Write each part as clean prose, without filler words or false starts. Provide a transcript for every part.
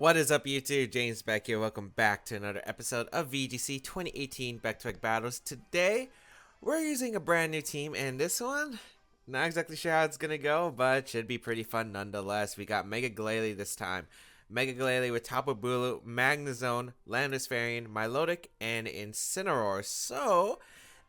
What is up, YouTube? James Baek here. Welcome back to another episode of VGC 2018 Back Battles. Today, we're using a brand new team, and this one, not exactly sure how it's gonna go, but should be pretty fun nonetheless. We got Mega Glalie this time. Mega Glalie with Tapu Bulu, Magnezone, Landorus, Milotic, and Incineroar. So,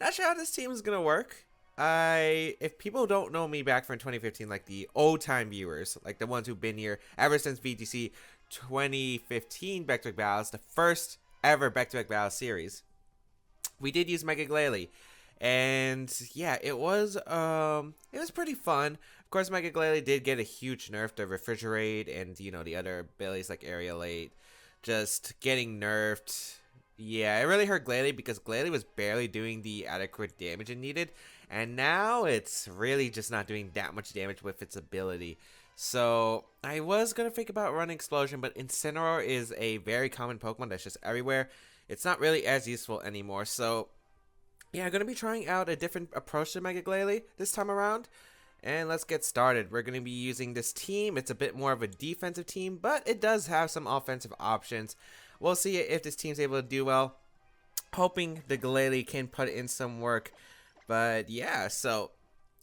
not sure how this team is gonna work. If people don't know me back from 2015, like the old time viewers, like the ones who've been here ever since VGC 2015 Back Battles, the first ever Back Battle Series, we did use Mega Glalie, and yeah, it was pretty fun. Of course, Mega Glalie did get a huge nerf to Refrigerate, and the other abilities like Aerialate just getting nerfed. Yeah, it really hurt Glalie because Glalie was barely doing the adequate damage it needed, and now it's really just not doing that much damage with its ability. So I was gonna think about running Explosion, but Incineroar is a very common Pokemon that's just everywhere. It's not really as useful anymore. So yeah, I'm gonna be trying out a different approach to Mega Glalie this time around. And let's get started. We're going to be using this team. It's a bit more of a defensive team, but it does have some offensive options. We'll see if this team's able to do well. Hoping the Glalie can put in some work. But yeah, so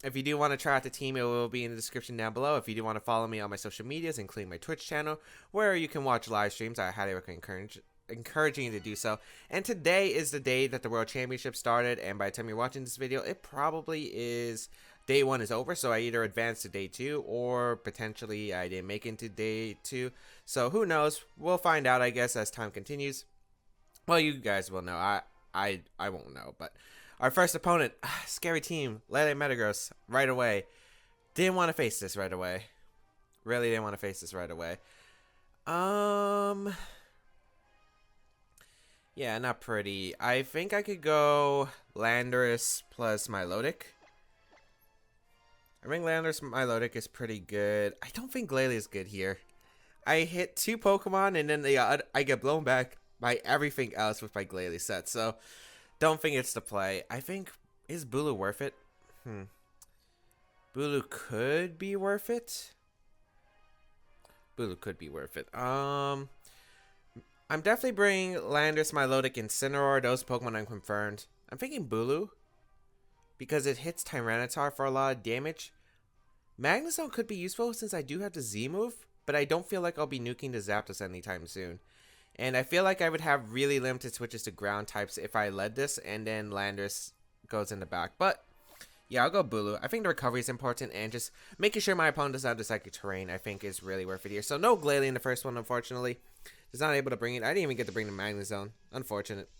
if you do want to try out the team, it will be in the description down below. If you do want to follow me on my social medias, including my Twitch channel, where you can watch live streams, I highly recommend encouraging you to do so. And today is the day that the World Championship started, and by the time you're watching this video, it probably is day 1 is over, so I either advanced to day 2 or potentially I didn't make it to day 2. So who knows? We'll find out, I guess, as time continues. Well, you guys will know. I won't know. But our first opponent, scary team, Lele Metagross, right away. Didn't want to face this right away. Really didn't want to face this right away. Yeah, not pretty. I think I could go Landorus plus Milotic. I think Landorus Milotic is pretty good. I don't think Glalie is good here. I hit 2 Pokemon and then I get blown back by everything else with my Glalie set. So, don't think it's the play. I think, is Bulu worth it? Bulu could be worth it. Bulu could be worth it. I'm definitely bringing Landorus, Milotic, and Incineroar. Those Pokemon I'm confirmed. I'm thinking Bulu, because it hits Tyranitar for a lot of damage. Magnezone could be useful since I do have the Z move, but I don't feel like I'll be nuking the Zapdos anytime soon. And I feel like I would have really limited switches to ground types if I led this, and then Landorus goes in the back. But yeah, I'll go Bulu. I think the recovery is important, and just making sure my opponent doesn't have the Psychic Terrain, I think, is really worth it here. So no Glalie in the first one, unfortunately. Just not able to bring it. I didn't even get to bring the Magnezone. Unfortunate.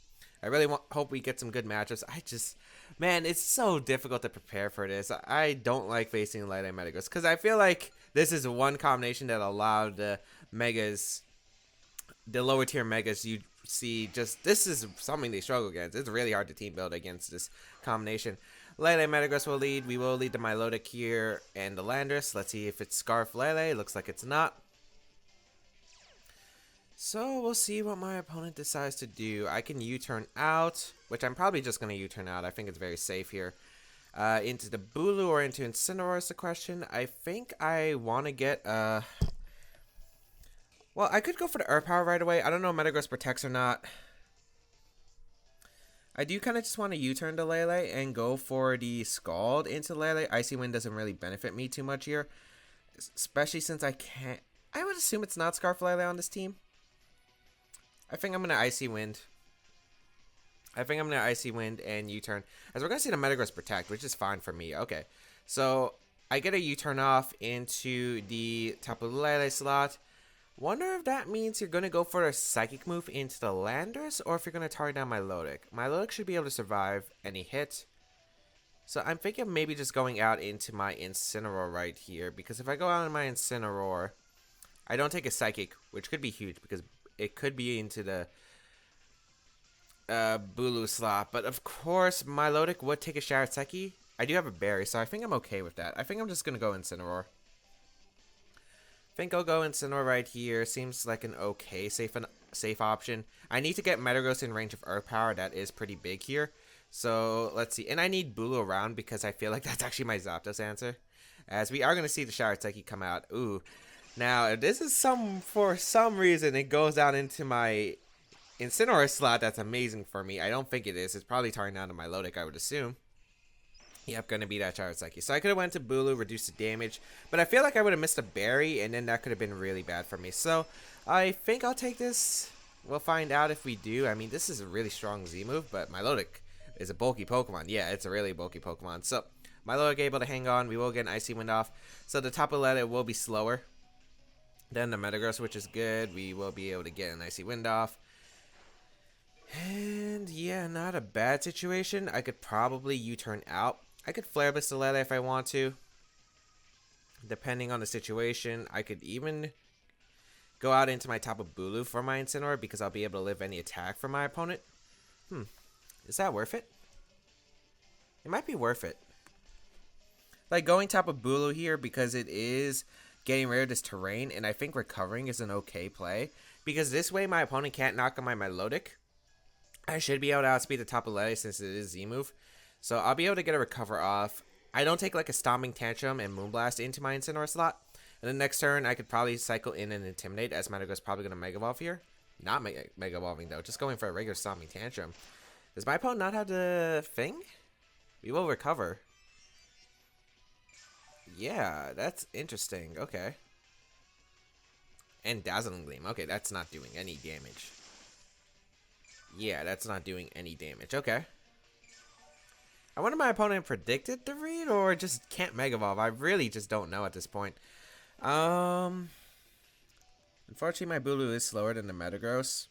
I really hope we get some good matchups. Man, it's so difficult to prepare for this. I don't like facing Lele Metagross because I feel like this is one combination that allowed the Megas, the lower tier Megas you see, this is something they struggle against. It's really hard to team build against this combination. Lele Metagross will lead. We will lead the Milotic here and the Landorus. Let's see if it's Scarf Lele. Looks like it's not. So we'll see what my opponent decides to do. I can U-turn out, which I'm probably just going to U-turn out. I think it's very safe here. Into the Bulu or into Incineroar is the question. I think I want to get... well, I could go for the Earth Power right away. I don't know if Metagross protects or not. I do kind of just want to U-turn to Lele and go for the Scald into Lele. Icy Wind doesn't really benefit me too much here, especially since I can't... I would assume it's not Scarf Lele on this team. I think I'm going to Icy Wind. And U-turn. As we're going to see the Metagross protect, which is fine for me. Okay. So, I get a U-turn off into the Tapu Lele slot. Wonder if that means you're going to go for a Psychic move into the Landorus, or if you're going to target down Milotic. Milotic should be able to survive any hit. So, I'm thinking of maybe just going out into my Incineroar right here. Because if I go out in my Incineroar, I don't take a Psychic, which could be huge because it could be into the Bulu slot. But of course, Milotic would take a Shower Seki. I do have a Berry, so I think I'm okay with that. I think I'm just going to go Incineroar. I think I'll go Incineroar right here. Seems like an okay safe option. I need to get Metagross in range of Earth Power. That is pretty big here. So, let's see. And I need Bulu around because I feel like that's actually my Zapdos answer. As we are going to see the Shower Seki come out. Ooh. Now, if this is for some reason it goes down into my Incineroar slot, that's amazing for me. I don't think it is. It's probably turning down to my Milotic, I would assume. Yep, gonna be that Charizard Psyche. So I could have went to Bulu, reduced the damage, but I feel like I would have missed a berry, and then that could have been really bad for me. So I think I'll take this. We'll find out if we do. I mean, this is a really strong Z move, but Milotic is a bulky Pokemon. Yeah, it's a really bulky Pokemon. So Milotic able to hang on. We will get an Icy Wind off. So the Tapu Lele will be slower than the Metagross, which is good. We will be able to get an Icy Wind off. And yeah, not a bad situation. I could probably U-turn out. I could Flare Blitz the Lele if I want to. Depending on the situation, I could even go out into my Tapu Bulu for my Incineroar because I'll be able to live any attack from my opponent. Is that worth it? It might be worth it. Like going Tapu Bulu here because it is getting rid of this terrain, and I think recovering is an okay play because this way my opponent can't knock on my Milotic. I should be able to outspeed the Tapu Lele since it is Z move. So I'll be able to get a recover off. I don't take like a Stomping Tantrum and Moonblast into my Incineroar slot. And the next turn, I could probably cycle in and Intimidate, as Metagross is probably going to Mega Evolve here. Not Mega Evolving though, just going for a regular Stomping Tantrum. Does my opponent not have the thing? We will recover. Yeah, that's interesting. Okay. And Dazzling Gleam. Okay, that's not doing any damage. Yeah, that's not doing any damage. Okay. I wonder if my opponent predicted the read or just can't Mega Evolve. I really just don't know at this point. Unfortunately, my Bulu is slower than the Metagross.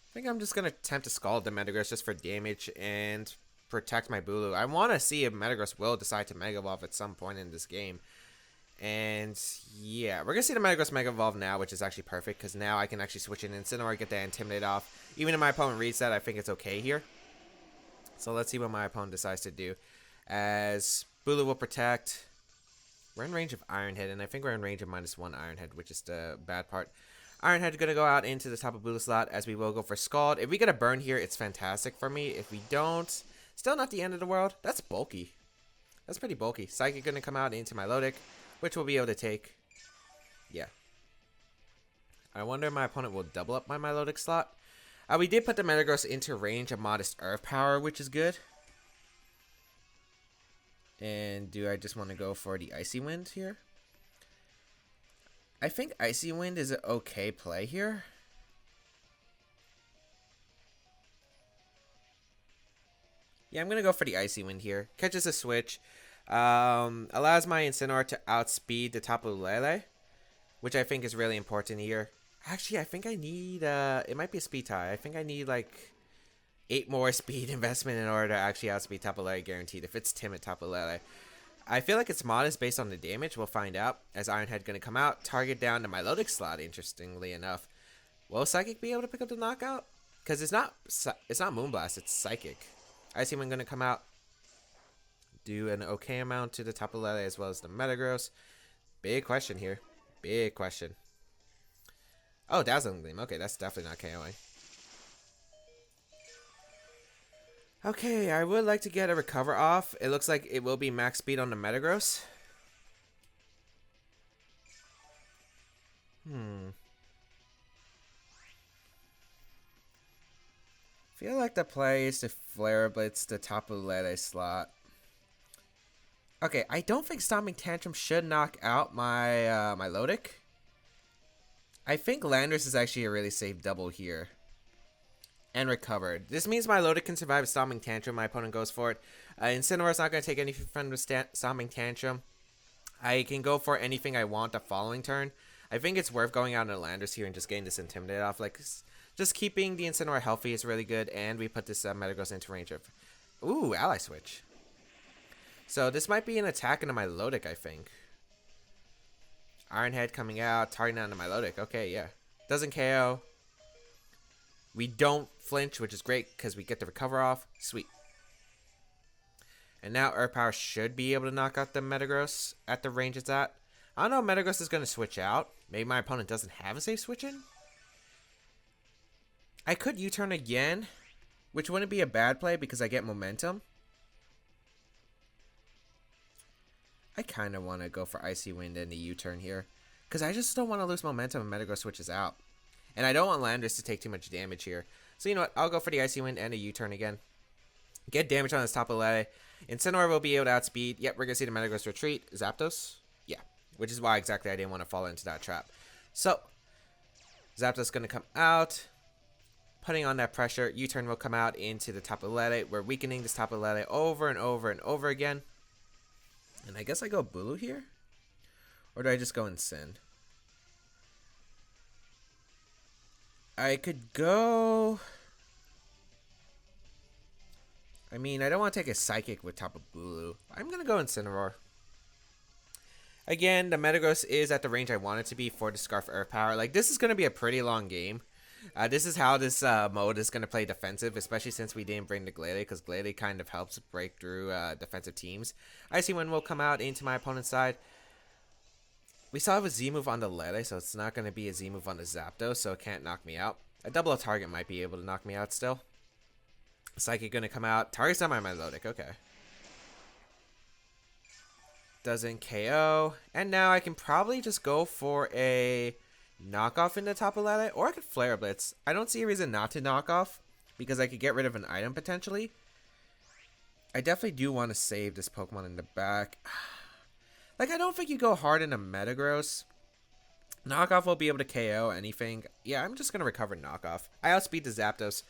I think I'm just going to attempt to Scald the Metagross just for damage and protect my Bulu. I want to see if Metagross will decide to Mega Evolve at some point in this game. And yeah, we're going to see the Metagross Mega Evolve now, which is actually perfect because now I can actually switch in Incineroar, get that Intimidate off. Even if my opponent reads that, I think it's okay here. So let's see what my opponent decides to do. As Bulu will protect. We're in range of Iron Head, and I think we're in range of -1 Iron Head, which is the bad part. Iron Head is going to go out into the top of Bulu slot, as we will go for Scald. If we get a burn here, it's fantastic for me. If we don't, still not the end of the world. That's bulky. That's pretty bulky. Psychic going to come out into my Milotic, which we'll be able to take. Yeah. I wonder if my opponent will double up my Milotic slot. We did put the Metagross into range of Modest Earth Power, which is good. And do I just want to go for the Icy Wind here? I think Icy Wind is an okay play here. Yeah, I'm going to go for the Icy Wind here. Catches a switch. Allows my Incineroar to outspeed the Tapu Lele, which I think is really important here. Actually, I think I need, it might be a speed tie. I think I need like 8 more speed investment in order to actually outspeed Tapu Lele guaranteed if it's timid Tapu Lele. I feel like it's modest based on the damage. We'll find out. As Iron Head going to come out, target down to my Milotic slot, interestingly enough. Will Psychic be able to pick up the knockout? Because it's not Moonblast, it's Psychic. Icy Wind going to come out. Do an okay amount to the Tapu Lele as well as the Metagross. Big question here. Big question. Oh, Dazzling Gleam. Okay, that's definitely not KOing. Okay, I would like to get a recover off. It looks like it will be max speed on the Metagross. Feel like the play is to Flare Blitz the Tapu Lele slot. Okay, I don't think Stomping Tantrum should knock out my Milotic. I think Landorus is actually a really safe double here. And recovered. This means my Milotic can survive a Stomping Tantrum. My opponent goes for it. Incineroar's not going to take anything from the Stomping Tantrum. I can go for anything I want the following turn. I think it's worth going out into Landorus here and just getting this Intimidate off. Like, just keeping the Incineroar healthy is really good. And we put this Metagross into range of... Ooh, Ally Switch. So this might be an attack into my Milotic, I think. Iron Head coming out, targeting onto my Milotic. Okay, yeah. Doesn't KO. We don't flinch, which is great because we get the recover off. Sweet. And now Earth Power should be able to knock out the Metagross at the range it's at. I don't know if Metagross is going to switch out. Maybe my opponent doesn't have a safe switch in. I could U-turn again, which wouldn't be a bad play because I get momentum. I kind of want to go for Icy Wind and a U-turn here. Because I just don't want to lose momentum when Metagross switches out. And I don't want Landorus to take too much damage here. So you know what? I'll go for the Icy Wind and a U-turn again. Get damage on this Tapu Lele. Incineroar will be able to outspeed. Yep, we're going to see the Metagross retreat. Zapdos? Yeah. Which is why exactly I didn't want to fall into that trap. So, Zapdos going to come out. Putting on that pressure. U-turn will come out into the Tapu Lele. We're weakening this Tapu Lele over and over and over again. And I guess I go Bulu here? Or do I just go Incin? I could go... I mean, I don't want to take a Psychic with Tapu Bulu. I'm going to go Incineroar. Again, the Metagross is at the range I want it to be for the Scarf Earth Power. Like, this is going to be a pretty long game. This is how this mode is going to play defensive, especially since we didn't bring the Glalie, because Glalie kind of helps break through defensive teams. Icy Wind will come out into my opponent's side. We still have a Z move on the Lele, so it's not going to be a Z move on the Zapdos, so it can't knock me out. A double target might be able to knock me out still. Psychic going to come out. Target's not my Milotic, okay. Doesn't KO. And now I can probably just go for a knockoff in the Tapu Lele, or I could Flare Blitz. I don't see a reason not to knock off, because I could get rid of an item potentially. I definitely do want to save this Pokemon in the back. Like, I don't think you go hard in a Metagross. Knockoff will be able to KO anything. Yeah, I'm just going to recover Knockoff. I outspeed the Zapdos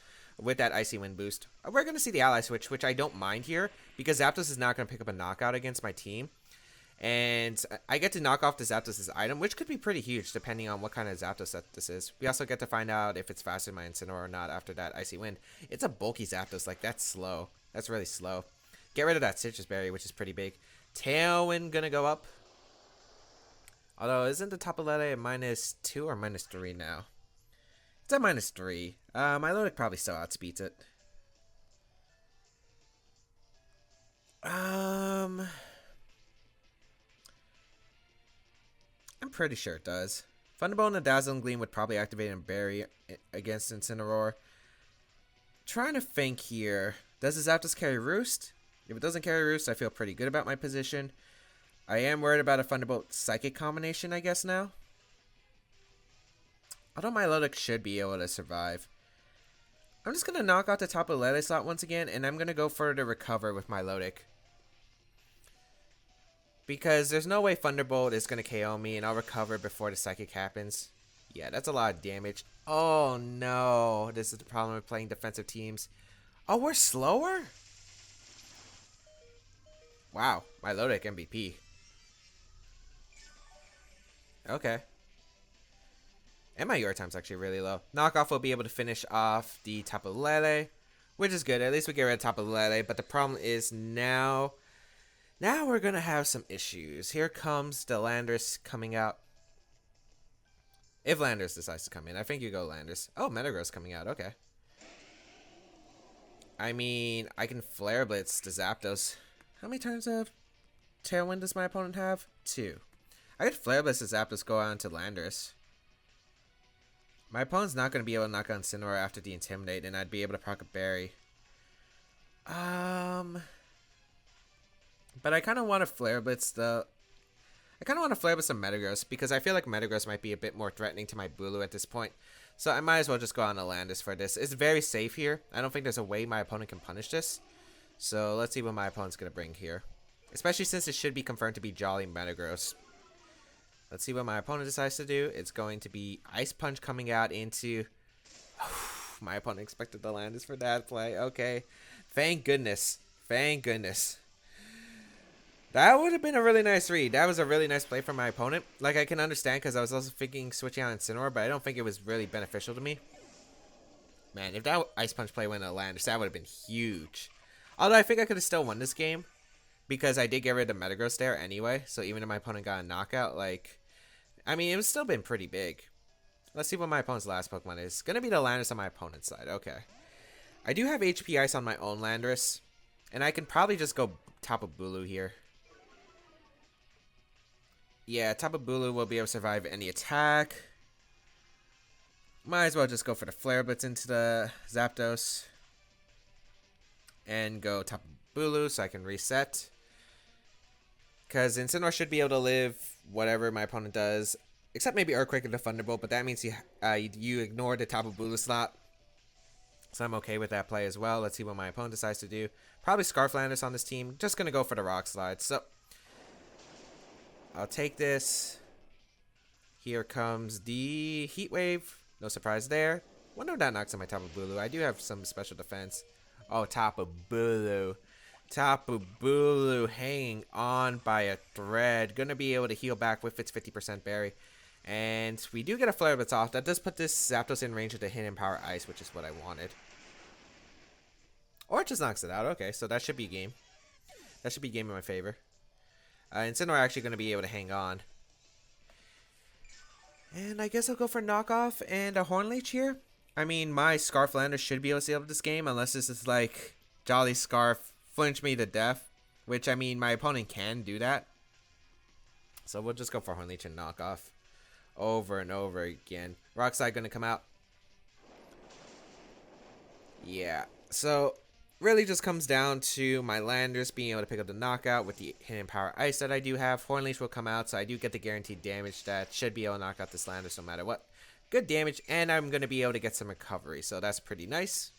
with that Icy Wind boost. We're going to see the Ally Switch, which I don't mind here, because Zapdos is not going to pick up a knockout against my team. And I get to knock off the Zapdos' item, which could be pretty huge depending on what kind of Zapdos set this is. We also get to find out if it's faster than my Incineroar or not after that Icy Wind. It's a bulky Zapdos. Like, that's slow. That's really slow. Get rid of that Citrus Berry, which is pretty big. Tailwind gonna go up. Although, isn't the Tapu Lele at -2 or -3 now? It's at -3. My Milotic probably still outspeeds it. I'm pretty sure it does. Thunderbolt and Dazzling Gleam would probably activate and Berry against Incineroar. Trying to think here. Does the Zapdos carry Roost? If it doesn't carry Roost, I feel pretty good about my position. I am worried about a Thunderbolt Psychic combination, I guess, now. Although my Milotic should be able to survive. I'm just going to knock out the Tapu Lele slot once again, and I'm going to go for the Recover with my Milotic. Because there's no way Thunderbolt is going to KO me, and I'll recover before the Psychic happens. Yeah, that's a lot of damage. Oh, no. This is the problem with playing defensive teams. Oh, we're slower? Wow, my Milotic MVP. Okay. And my Your Time's actually really low. Knockoff will be able to finish off the Tapu Lele, which is good. At least we get rid of Tapu Lele, but the problem is now we're going to have some issues. Here comes the Landorus coming out. If Landorus decides to come in, I think you go Landorus. Oh, Metagross coming out, okay. I mean, I can Flare Blitz the Zapdos. How many turns of Tailwind does my opponent have? 2. I could Flare Blitz the Zapdos, go on to Landorus. My opponent's not going to be able to knock out Incineroar after the Intimidate, and I'd be able to proc a Berry. But I kind of want to Flare Blitz the... I kind of want to Flare Blitz some Metagross, because I feel like Metagross might be a bit more threatening to my Bulu at this point. So I might as well just go on to Landorus for this. It's very safe here. I don't think there's a way my opponent can punish this. So let's see what my opponent's going to bring here. Especially since it should be confirmed to be Jolly Metagross. Let's see what my opponent decides to do. It's going to be Ice Punch coming out into... my opponent expected the Landorus for that play. Okay. Thank goodness. Thank goodness. That would have been a really nice read. That was a really nice play from my opponent. Like, I can understand because I was also thinking switching out Incineroar, but I don't think it was really beneficial to me. Man, if that Ice Punch play went to Landorus, that would have been huge. Although I think I could have still won this game because I did get rid of Metagross there anyway. So even if my opponent got a knockout, like, I mean, it was still been pretty big. Let's see what my opponent's last Pokemon is. It's going to be the Landorus on my opponent's side. Okay. I do have HP Ice on my own Landorus, and I can probably just go Tapu Bulu here. Yeah, Tapu Bulu will be able to survive any attack. Might as well just go for the Flare Blitz into the Zapdos. And go Tapu Bulu so I can reset. Because Incineroar should be able to live whatever my opponent does. Except maybe Earthquake and the Thunderbolt, but that means you ignore the Tapu Bulu slot. So I'm okay with that play as well. Let's see what my opponent decides to do. Probably Scarflanders on this team. Just going to go for the Rock Slide. So I'll take this. Here comes the Heat Wave. No surprise there. Wonder if that knocks on my Tapu Bulu. I do have some special defense. Oh, Tapu Bulu. Tapu Bulu hanging on by a thread. Gonna be able to heal back with its 50% berry. And we do get a Flare Blitz off. That does put this Zapdos in range of the Hidden Power Ice, which is what I wanted. Or it just knocks it out. Okay, so that should be game. That should be game in my favor. Incineroar actually going to be able to hang on. And I guess I'll go for knockoff and a Hornleech here. I mean, my Scarflander should be able to seal up this game, unless this is like Jolly Scarf flinch me to death. Which, I mean, my opponent can do that. So we'll just go for Hornleech and knockoff. Over and over again. Rock Slide going to come out. Yeah. So, really just comes down to my Landers being able to pick up the knockout with the Hidden Power Ice that I do have. Hornleech will come out, so I do get the guaranteed damage that should be able to knock out this Landers no matter what. Good damage, and I'm going to be able to get some recovery, so that's pretty nice.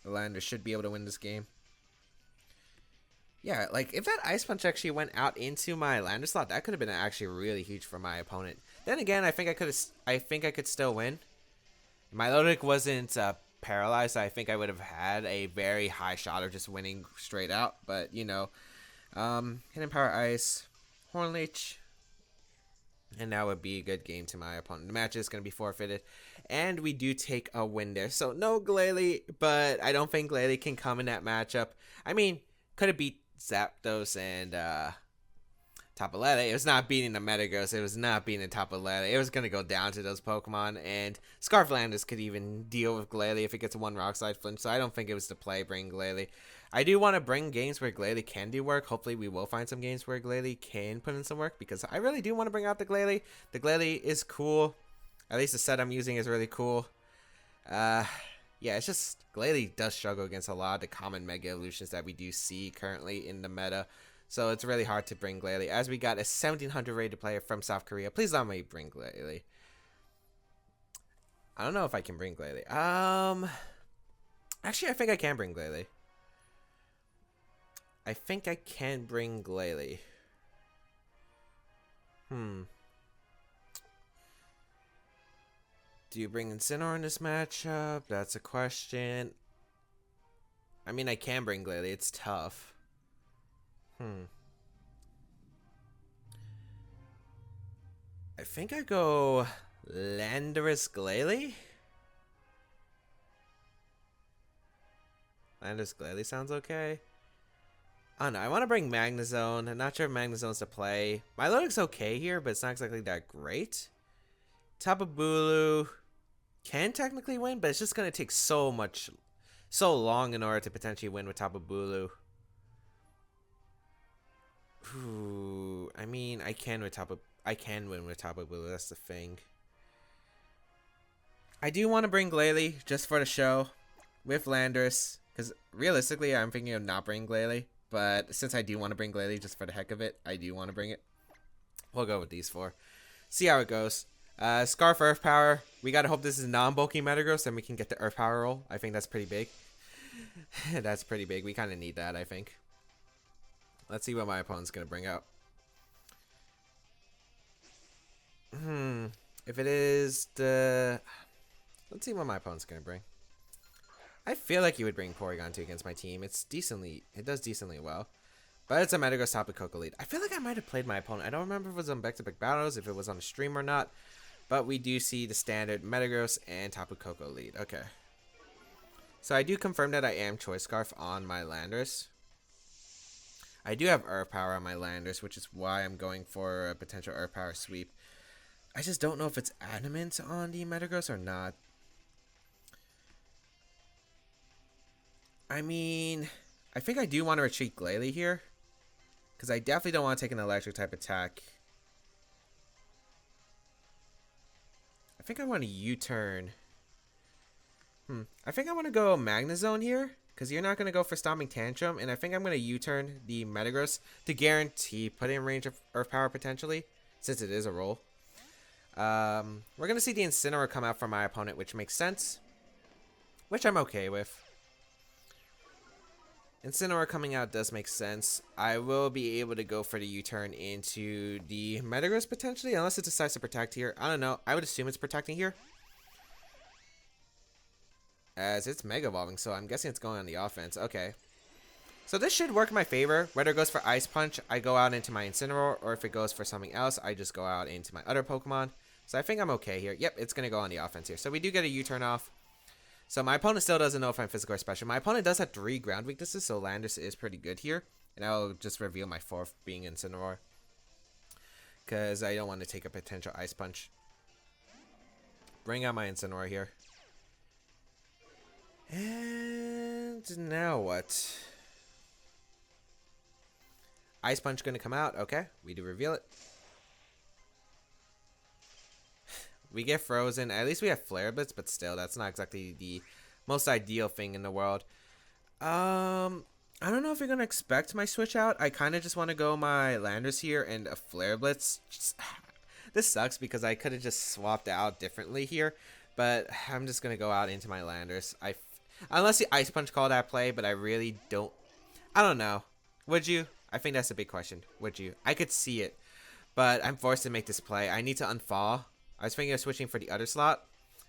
The Landers should be able to win this game. Yeah, like, if that Ice Punch actually went out into my Lander slot, that could have been actually really huge for my opponent. Then again, I think I could still win. My Lodic wasn't paralyzed, so I think I would have had a very high shot of just winning straight out. But, you know, Hidden Power Ice, Hornleech, and that would be a good game to my opponent. The match is going to be forfeited, and we do take a win there. So, no Glalie, but I don't think Glalie can come in that matchup. I mean, could have beat Zapdos and Tapu Lele. It was not beating the Metagross. It was not beating the Tapu Lele. It was going to go down to those Pokemon. And Scarflanders could even deal with Glalie if it gets a one Rock Slide flinch. So I don't think it was the play bring Glalie. I do want to bring games where Glalie can do work. Hopefully we will find some games where Glalie can put in some work, because I really do want to bring out the Glalie. The Glalie is cool. At least the set I'm using is really cool. Yeah, it's just Glalie does struggle against a lot of the common Mega Evolutions that we do see currently in the meta. So it's really hard to bring Glalie. As we got a 1700 rated player from South Korea. Please let me bring Glalie. I don't know if I can bring Glalie. Actually, I think I can bring Glalie. I think I can bring Glalie. Do you bring Incineroar in this matchup? That's a question. I mean, I can bring Glalie. It's tough. I think I go Landorus Glalie. Landorus Glalie sounds okay. I don't know. I want to bring Magnezone. I'm not sure if Magnezone's to play. My Lodic's okay here, but it's not exactly that great. Tapu Bulu can technically win, but it's just going to take so long in order to potentially win with Tapu Bulu. Ooh, I mean, I can win with Tapu Bulu. That's the thing. I do want to bring Glalie just for the show with Landorus, because realistically, I'm thinking of not bringing Glalie. But since I do want to bring Glalie just for the heck of it, I do want to bring it. We'll go with these four. See how it goes. Scarf Earth Power. We gotta hope this is non-bulky Metagross, then we can get the Earth Power roll. I think that's pretty big. That's pretty big. We kind of need that, I think. Let's see what my opponent's gonna bring out. If it is the... Let's see what my opponent's gonna bring. I feel like he would bring Porygon 2 against my team. It does decently well. But it's a Metagross Tapu Koko lead. I feel like I might have played my opponent. I don't remember if it was on Baek Battles, if it was on a stream or not. But we do see the standard Metagross and Tapu Koko lead. Okay. So I do confirm that I am Choice Scarf on my Landers. I do have Earth Power on my Landers, which is why I'm going for a potential Earth Power sweep. I just don't know if it's Adamant on the Metagross or not. I mean, I think I do want to retreat Glalie here, because I definitely don't want to take an electric type attack. I think I want to U-turn. I think I want to go Magnezone here, because you're not going to go for Stomping Tantrum, and I think I'm going to U-turn the Metagross to guarantee put in range of Earth Power potentially, since it is a roll. We're going to see the Incineroar come out from my opponent, which makes sense, which I'm okay with. Incineroar coming out does make sense. I will be able to go for the U-turn into the Metagross potentially, unless it decides to protect here. I don't know. I would assume it's protecting here, as it's Mega Evolving, so I'm guessing it's going on the offense. Okay. So this should work in my favor. Whether it goes for Ice Punch, I go out into my Incineroar, or if it goes for something else, I just go out into my other Pokemon. So I think I'm okay here. Yep, it's going to go on the offense here. So we do get a U-turn off. So my opponent still doesn't know if I'm physical or special. My opponent does have 3 ground weaknesses, so Landorus is pretty good here. And I'll just reveal my 4th being Incineroar, because I don't want to take a potential Ice Punch. Bring out my Incineroar here. And now what? Ice Punch going to come out. Okay, we do reveal it. We get frozen. At least we have Flare Blitz, but still, that's not exactly the most ideal thing in the world. I don't know if you're going to expect my switch out. I kind of just want to go my Landorus here and a Flare Blitz. This sucks because I could have just swapped out differently here, but I'm just going to go out into my Landorus. Unless the Ice Punch called that play, but I really don't. I don't know. Would you? I think that's a big question. Would you? I could see it, but I'm forced to make this play. I need to unfall. I was thinking of switching for the other slot.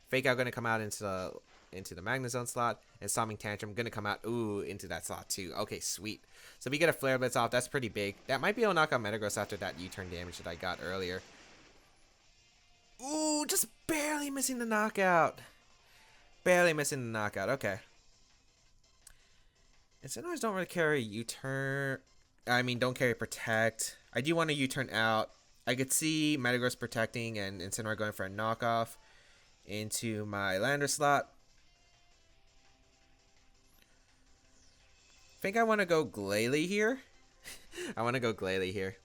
Fake Out going to come out into the Magnezone slot, and Stomping Tantrum going to come out into that slot too. Okay, sweet. So we get a Flare Blitz off. That's pretty big. That might be able to knock out Metagross after that U-turn damage that I got earlier. Ooh, just barely missing the knockout. Barely missing the knockout. Okay. Incineroars don't really carry U-turn. I mean, don't carry Protect. I do want to U-turn out. I could see Metagross protecting and Incineroar going for a knockoff into my Lander slot. I think I want to go Glalie here. I'm going to go Glalie here.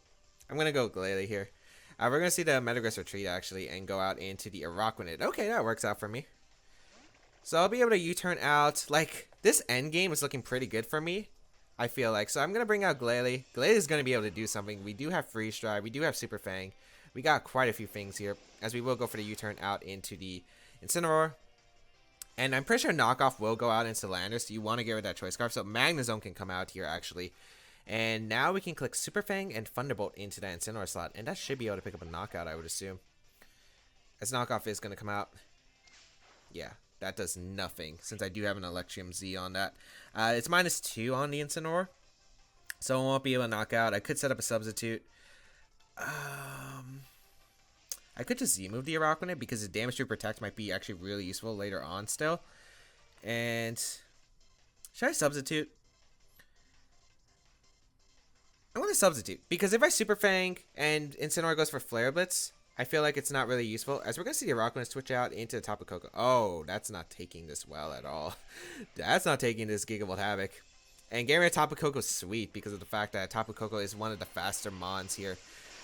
We're going to see the Metagross retreat actually and go out into the Araquanid. Okay, that works out for me. So I'll be able to U-turn out. Like, this end game is looking pretty good for me, I feel like. So I'm going to bring out Glalie. Glalie is going to be able to do something. We do have Freeze Dry. We do have Super Fang. We got quite a few things here, as we will go for the U-turn out into the Incineroar. And I'm pretty sure Knockoff will go out into Landorus, so you want to get rid of that Choice Scarf. So Magnezone can come out here, actually. And now we can click Super Fang and Thunderbolt into that Incineroar slot. And that should be able to pick up a knockout, I would assume. As Knockoff is going to come out. Yeah, that does nothing, since I do have an Electrium Z on that. It's -2 on the Incineroar, so I won't be able to knock out. I could set up a substitute. I could just Z-move the Araquanid, because the damage to protect might be actually really useful later on still. And should I substitute? I want to substitute, because if I Super Fang and Incineroar goes for Flare Blitz, I feel like it's not really useful, as we're going to see the Araquanid switch out into the Tapu Koko. Oh, that's not taking this well at all. That's not taking this Gigavolt Havoc. And getting rid of Tapu Koko is sweet, because of the fact that Tapu Koko is one of the faster Mons here.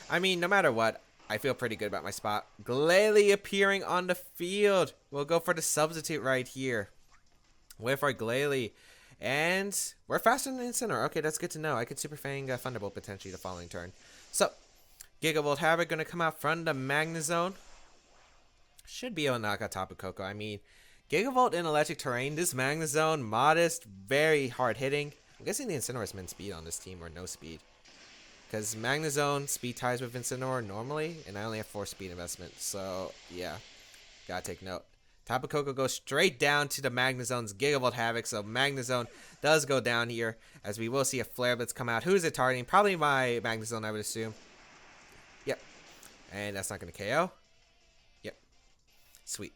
I mean, no matter what, I feel pretty good about my spot. Glalie appearing on the field. We'll go for the substitute right here with our Glalie. And we're faster than Incineroar. Okay, that's good to know. I could Super Fang Thunderbolt potentially the following turn. So, Gigavolt Havoc going to come out from the Magnezone. Should be able to knock out Tapu Koko. I mean, Gigavolt in electric terrain. This Magnezone, modest, very hard hitting. I'm guessing the Incineroar is min speed on this team, or no speed. Because Magnezone speed ties with Incineroar normally, and I only have 4 speed investment. So, yeah, gotta take note. Tapu Koko goes straight down to the Magnezone's Gigavolt Havoc. So Magnezone does go down here, as we will see a Flare Blitz come out. Who is it targeting? Probably my Magnezone, I would assume. Yep. And that's not going to KO. Yep. Sweet.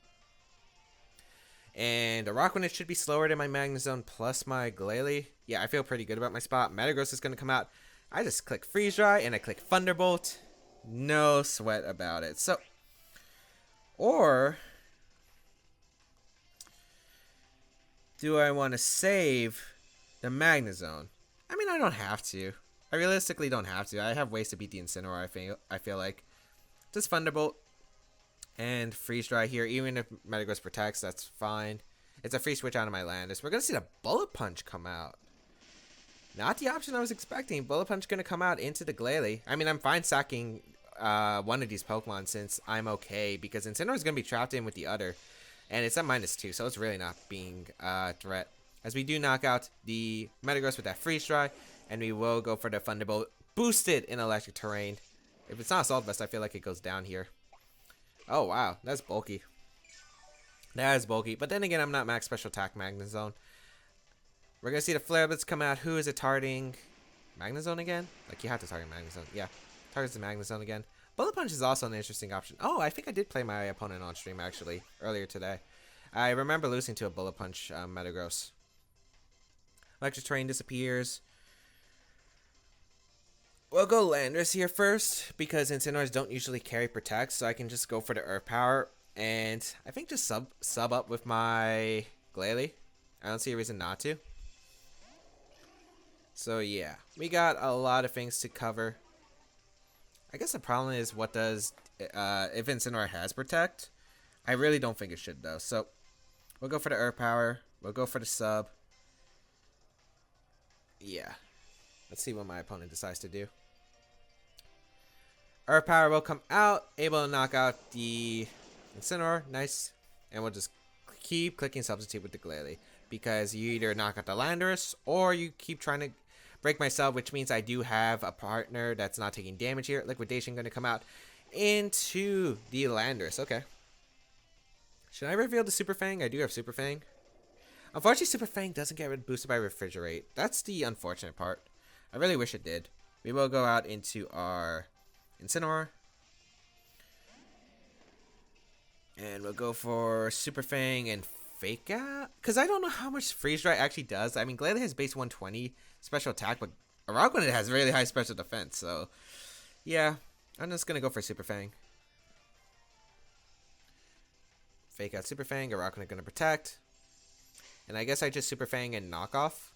And Araquanid should be slower than my Magnezone plus my Glalie. Yeah, I feel pretty good about my spot. Metagross is going to come out. I just click Freeze Dry and I click Thunderbolt. No sweat about it. So, or do I want to save the Magnezone? I mean, I don't have to. I realistically don't have to. I have ways to beat the Incineroar, I feel like. Just Thunderbolt and Freeze Dry here. Even if Metagross protects, that's fine. It's a free switch out of my Landorus. We're going to see the Bullet Punch come out. Not the option I was expecting. Bullet Punch going to come out into the Glalie. I mean, I'm fine sacking one of these Pokemon since I'm okay, because Incineroar is going to be trapped in with the other. And it's at -2, so it's really not being a threat. As we do knock out the Metagross with that Freeze Dry, and we will go for the Thunderbolt boosted in Electric Terrain. If it's not Assault Vest, I feel like it goes down here. Oh, wow. That's bulky. That is bulky. But then again, I'm not max special attack Magnezone. We're going to see the Flare Blitz come out. Who is it targeting? Magnezone again? Like, you have to target Magnezone. Yeah. Targets the Magnezone again. Bullet Punch is also an interesting option. Oh, I think I did play my opponent on stream, actually, earlier today. I remember losing to a Bullet Punch Metagross. Electric Terrain disappears. We'll go Landorus here first, because Incineroars don't usually carry Protect, so I can just go for the Earth Power, and I think just sub up with my Glalie. I don't see a reason not to. So yeah, we got a lot of things to cover. I guess the problem is, what does, if Incineroar has Protect? I really don't think it should though, so we'll go for the Earth Power, we'll go for the sub. Yeah. Let's see what my opponent decides to do. Earth Power will come out, able to knock out the Incineroar. Nice. And we'll just keep clicking Substitute with the Glalie, because you either knock out the Landorus or you keep trying to break myself, which means I do have a partner that's not taking damage here. Liquidation going to come out into the Landorus. Okay. Should I reveal the Super Fang? I do have Super Fang. Unfortunately, Super Fang doesn't get boosted by Refrigerate. That's the unfortunate part. I really wish it did. We will go out into our Incineroar. And we'll go for Super Fang and Fake Out. Because I don't know how much Freeze Dry actually does. I mean, Glalie has base 120 special attack, but Araquanid has really high special defense. So, yeah. I'm just going to go for Super Fang. Fake Out Super Fang. Araquanid going to protect. And I guess I just Super Fang and knock off.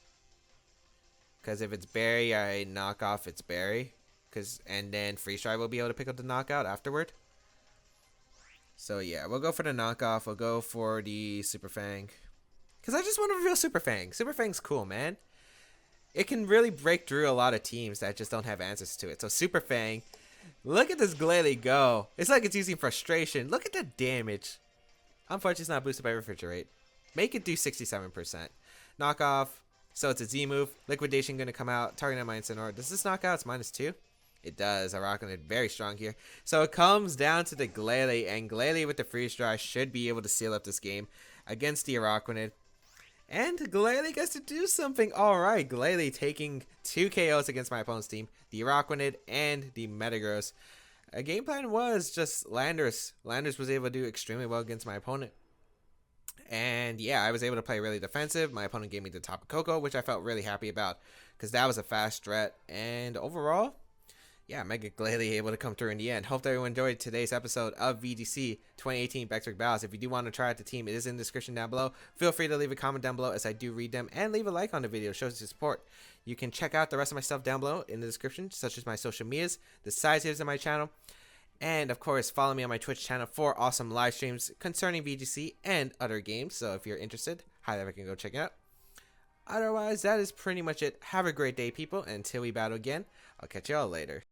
Because if it's Berry, I knock off its Berry. And then Freeze Dry will be able to pick up the knockout afterward. So yeah, we'll go for the knockoff. We'll go for the Super Fang. Because I just want to reveal Super Fang. Super Fang's cool, man. It can really break through a lot of teams that just don't have answers to it. So Super Fang. Look at this Glalie go. It's like it's using Frustration. Look at the damage. Unfortunately, it's not boosted by Refrigerate. Make it do 67%. Knockoff. So it's a Z move. Liquidation going to come out. Targeting my Incineroar. Does this knock out? It's -2. It does. Araquanid very strong here. So it comes down to the Glalie. And Glalie with the Freeze Dry should be able to seal up this game against the Araquanid. And Glalie gets to do something. Alright. Glalie taking 2 KOs against my opponent's team. The Araquanid and the Metagross. A game plan was just Landorus. Landorus was able to do extremely well against my opponent. And yeah, I was able to play really defensive. My opponent gave me the Tapu Koko, which I felt really happy about, because that was a fast threat. And overall, yeah, Mega Glalie able to come through in the end. Hope everyone enjoyed today's episode of VGC 2018 Baek Battles. If you do want to try out the team, it is in the description down below. Feel free to leave a comment down below, as I do read them, and leave a like on the video. It shows your support. You can check out the rest of my stuff down below in the description, such as my social medias, the side tiers of my channel. And of course, follow me on my Twitch channel for awesome live streams concerning VGC and other games. So if you're interested, highly recommend go check it out. Otherwise, that is pretty much it. Have a great day, people. Until we battle again, I'll catch y'all later.